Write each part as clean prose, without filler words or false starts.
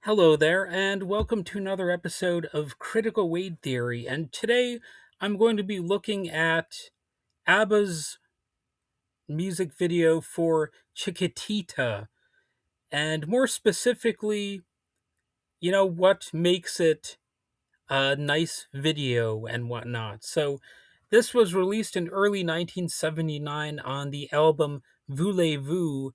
Hello there, and welcome to another episode of Critical Weight Theory. And today I'm going to be looking at ABBA's music video for Chiquitita, and more specifically, what makes it a nice video and whatnot. So, this was released in early 1979 on the album Voulez-Vous.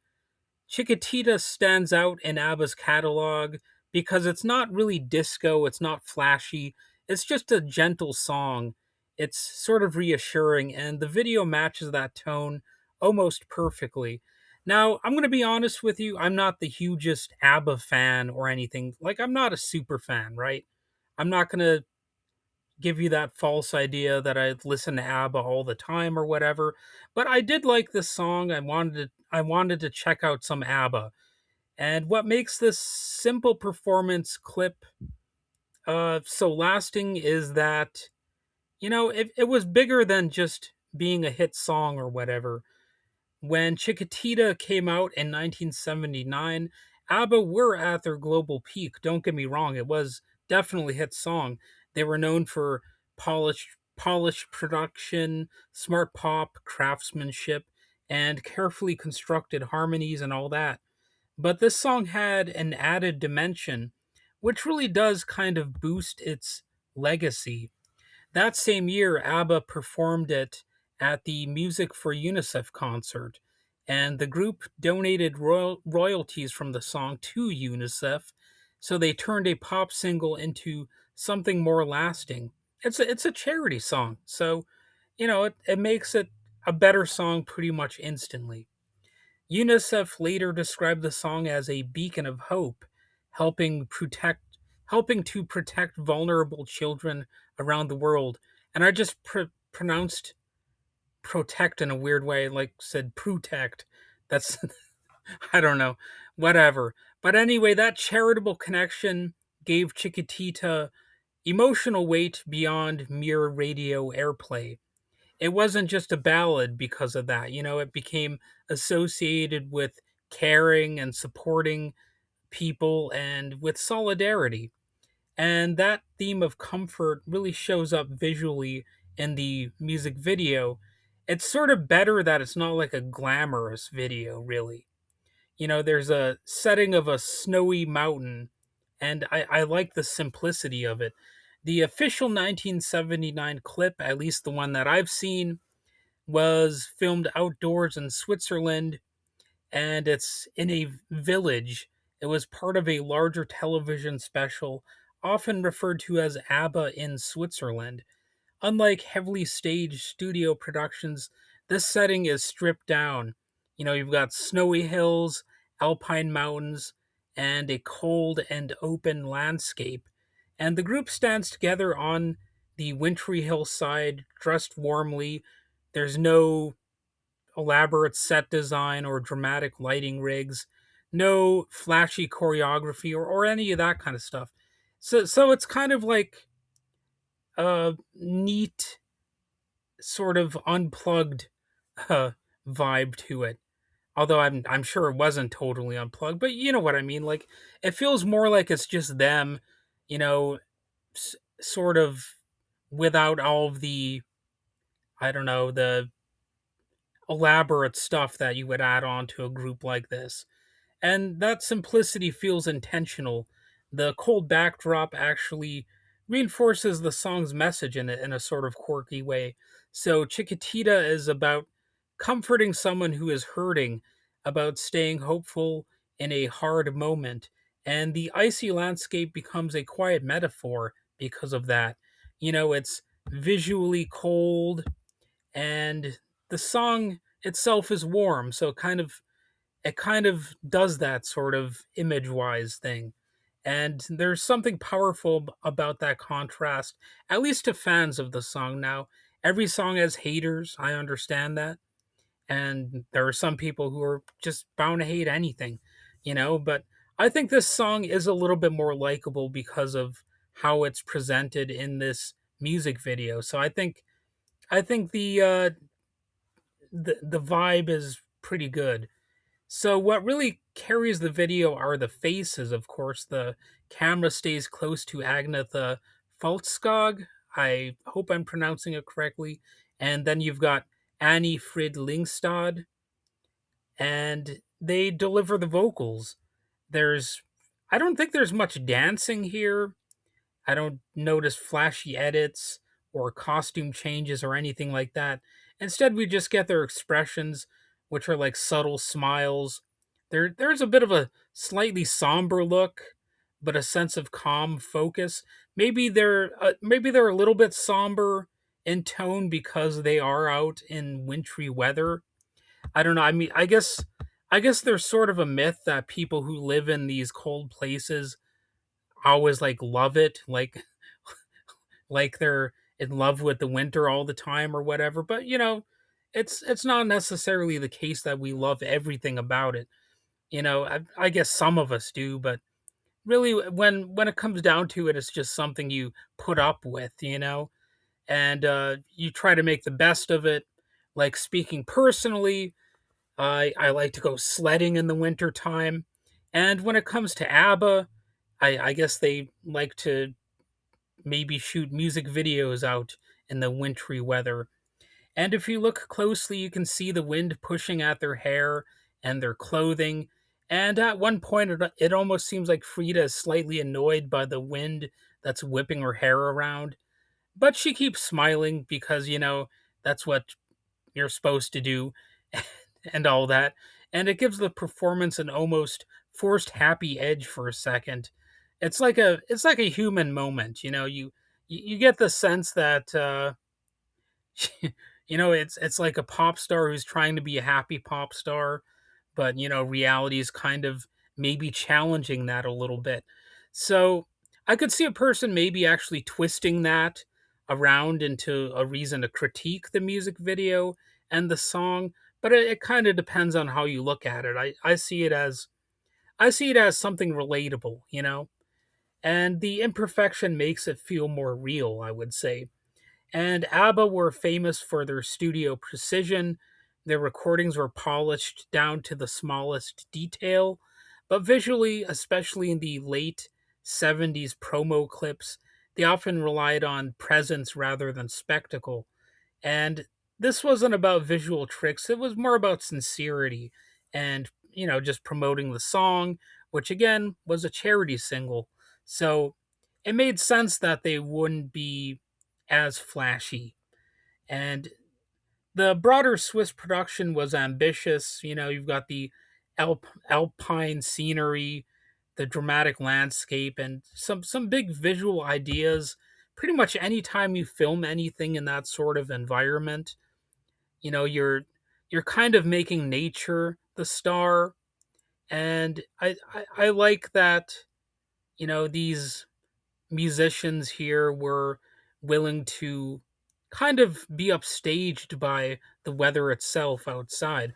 Chiquitita stands out in ABBA's catalog because it's not really disco, it's not flashy, it's just a gentle song. It's sort of reassuring, and the video matches that tone almost perfectly. Now, I'm going to be honest with you, I'm not the hugest ABBA fan or anything. Like, I'm not a super fan, right? I'm not going to give you that false idea that I listen to ABBA all the time or whatever. But I did like this song. I wanted to check out some ABBA. And what makes this simple performance clip so lasting is that it was bigger than just being a hit song or whatever. When Chiquitita came out in 1979, ABBA were at their global peak. Don't get me wrong, it was definitely a hit song. They were known for polished production, smart pop, craftsmanship, and carefully constructed harmonies and all that. But this song had an added dimension, which really does kind of boost its legacy. That same year, ABBA performed it at the Music for UNICEF concert, and the group donated royalties from the song to UNICEF, so they turned a pop single into something more lasting. It's a charity song, so it makes it a better song pretty much instantly. UNICEF later described the song as a beacon of hope, helping protect helping to protect vulnerable children around the world. And I just pronounced protect in a weird way, like said protect. That's I don't know, whatever. But anyway, that charitable connection gave Chiquitita emotional weight beyond mere radio airplay. It wasn't just a ballad because of that. It became associated with caring and supporting people and with solidarity. And that theme of comfort really shows up visually in the music video. It's sort of better that it's not like a glamorous video, really. There's a setting of a snowy mountain, and I like the simplicity of it. The official 1979 clip, at least the one that I've seen, was filmed outdoors in Switzerland, and it's in a village. It was part of a larger television special, often referred to as ABBA in Switzerland. Unlike heavily staged studio productions, this setting is stripped down. You've got snowy hills, alpine mountains, and a cold and open landscape. And the group stands together on the wintry hillside, dressed warmly. There's no elaborate set design or dramatic lighting rigs, no flashy choreography or any of that kind of stuff. So it's kind of like a neat sort of unplugged uh, vibe to it. Although I'm sure it wasn't totally unplugged, but you know what I mean. Like it feels more like it's just them, you know, sort of without all of the I don't know the elaborate stuff that you would add on to a group like this. And that simplicity feels intentional. The cold backdrop actually reinforces the song's message in a sort of quirky way. So Chiquitita is about comforting someone who is hurting, about staying hopeful in a hard moment. And the icy landscape becomes a quiet metaphor because of that. It's visually cold, and the song itself is warm, so it kind of does that sort of image wise thing. And there's something powerful about that contrast, at least to fans of the song. Now, every song has haters, I understand that. And there are some people who are just bound to hate anything, but I think this song is a little bit more likable because of how it's presented in this music video. So I think the vibe is pretty good. So what really carries the video are the faces, of course. The camera stays close to Agnetha Faltskog. I hope I'm pronouncing it correctly. And then you've got Annie Frid Lingstad, and they deliver the vocals. There's I don't think there's much dancing here. I don't notice flashy edits or costume changes or anything like that. Instead, we just get their expressions, which are like subtle smiles. There's a bit of a slightly somber look, but a sense of calm focus. Maybe they're a little bit somber in tone because they are out in wintry weather. I don't know. I mean, I guess there's sort of a myth that people who live in these cold places always like love it, like they're in love with the winter all the time or whatever. But it's not necessarily the case that we love everything about it. I guess some of us do, but really, when it comes down to it, it's just something you put up with, and you try to make the best of it. Like, speaking personally, I like to go sledding in the winter time, and when it comes to ABBA, I guess they like to maybe shoot music videos out in the wintry weather. And if you look closely, you can see the wind pushing at their hair and their clothing. And at one point, it almost seems like Frida is slightly annoyed by the wind that's whipping her hair around. But she keeps smiling because, that's what you're supposed to do and all that. And it gives the performance an almost forced happy edge for a second. It's like a human moment, you get the sense that it's like a pop star who's trying to be a happy pop star, but reality is kind of maybe challenging that a little bit. So I could see a person maybe actually twisting that around into a reason to critique the music video and the song, but it kind of depends on how you look at it. I see it as something relatable, and the imperfection makes it feel more real, I would say. And ABBA were famous for their studio precision. Their recordings were polished down to the smallest detail, but visually, especially in the late 70s promo clips, they often relied on presence rather than spectacle. And this wasn't about visual tricks, it was more about sincerity and, just promoting the song, which again was a charity single. So it made sense that they wouldn't be as flashy. And the broader Swiss production was ambitious. You've got the alpine scenery, the dramatic landscape, and some big visual ideas. Pretty much any time you film anything in that sort of environment, you're kind of making nature the star. And I like that. These musicians here were willing to kind of be upstaged by the weather itself outside.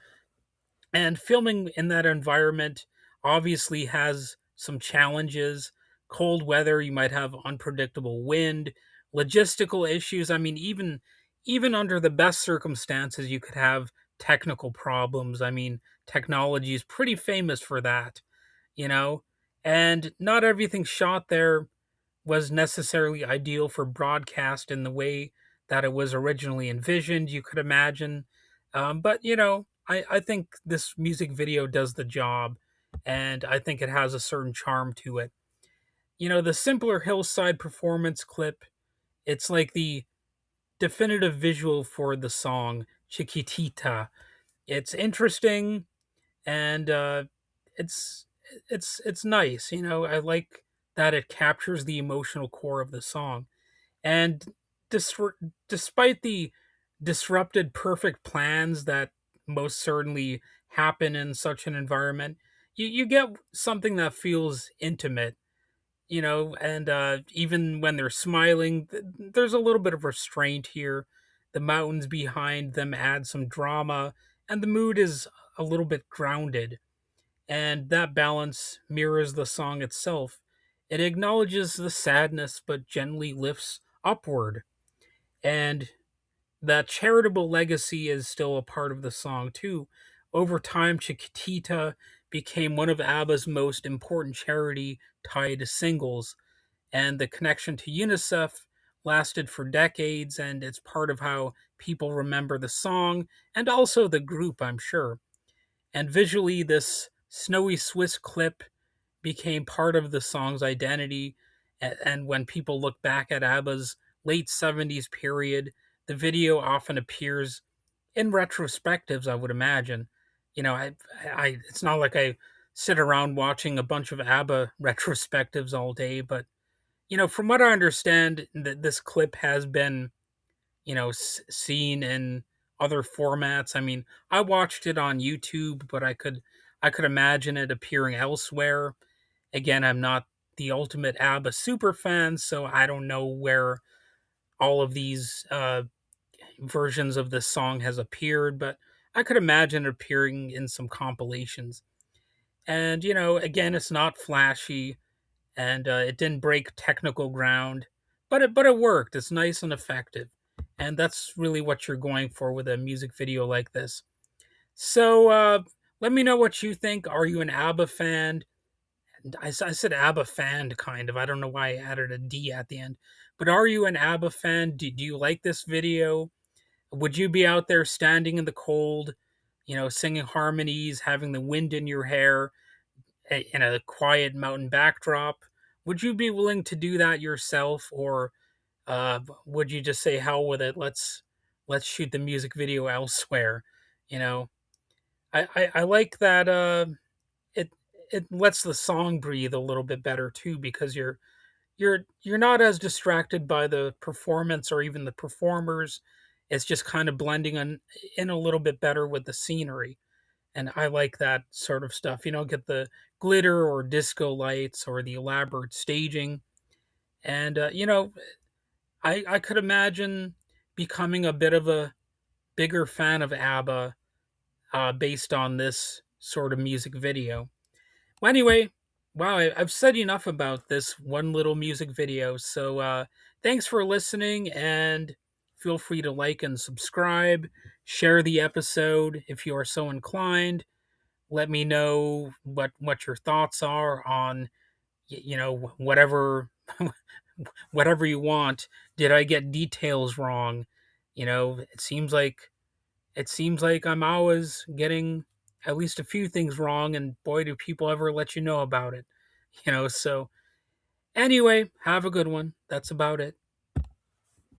And filming in that environment obviously has some challenges. Cold weather, you might have unpredictable wind, logistical issues. I mean, even under the best circumstances, you could have technical problems. I mean, technology is pretty famous for that, you know? And not everything shot there was necessarily ideal for broadcast in the way that it was originally envisioned, you could imagine. But, I think this music video does the job, and I think it has a certain charm to it. The simpler hillside performance clip, it's like the definitive visual for the song Chiquitita. It's interesting, and it's nice. I like that it captures the emotional core of the song. And dis- despite the disrupted perfect plans that most certainly happen in such an environment, you get something that feels intimate, and even when they're smiling, there's a little bit of restraint here. The mountains behind them add some drama, and the mood is a little bit grounded, and that balance mirrors the song itself. It acknowledges the sadness but gently lifts upward, and that charitable legacy is still a part of the song too. over time, Chiquitita became one of ABBA's most important charity tied singles, and the connection to UNICEF lasted for decades, and it's part of how people remember the song and also the group, I'm sure. And visually, this snowy Swiss clip became part of the song's identity. And when people look back at ABBA's late 70s period, the video often appears in retrospectives, I would imagine. It's not like I sit around watching a bunch of ABBA retrospectives all day, but from what I understand, that this clip has been, seen in other formats. I mean, I watched it on YouTube, but I could imagine it appearing elsewhere. Again, I'm not the ultimate ABBA super fan, so I don't know where all of these versions of this song has appeared, but I could imagine it appearing in some compilations. And again, it's not flashy, and it didn't break technical ground, but it worked. It's nice and effective, and that's really what you're going for with a music video like this. So let me know what you think. Are you an ABBA fan? I said ABBA fan, kind of. I don't know why I added a D at the end. But are you an ABBA fan? Do you like this video? Would you be out there standing in the cold, singing harmonies, having the wind in your hair, in a quiet mountain backdrop? Would you be willing to do that yourself, or would you just say hell with it? Let's shoot the music video elsewhere. You know, I like that. It it lets the song breathe a little bit better too, because you're not as distracted by the performance or even the performers. It's just kind of blending in a little bit better with the scenery. And I like that sort of stuff. You don't get the glitter or disco lights or the elaborate staging. And I could imagine becoming a bit of a bigger fan of ABBA based on this sort of music video. Well, anyway, wow, I've said enough about this one little music video. So thanks for listening, and feel free to like and subscribe. Share the episode if you are so inclined. Let me know what your thoughts are on whatever whatever you want. Did I get details wrong? It seems like I'm always getting at least a few things wrong, and boy, do people ever let you know about it. So anyway, have a good one. That's about it.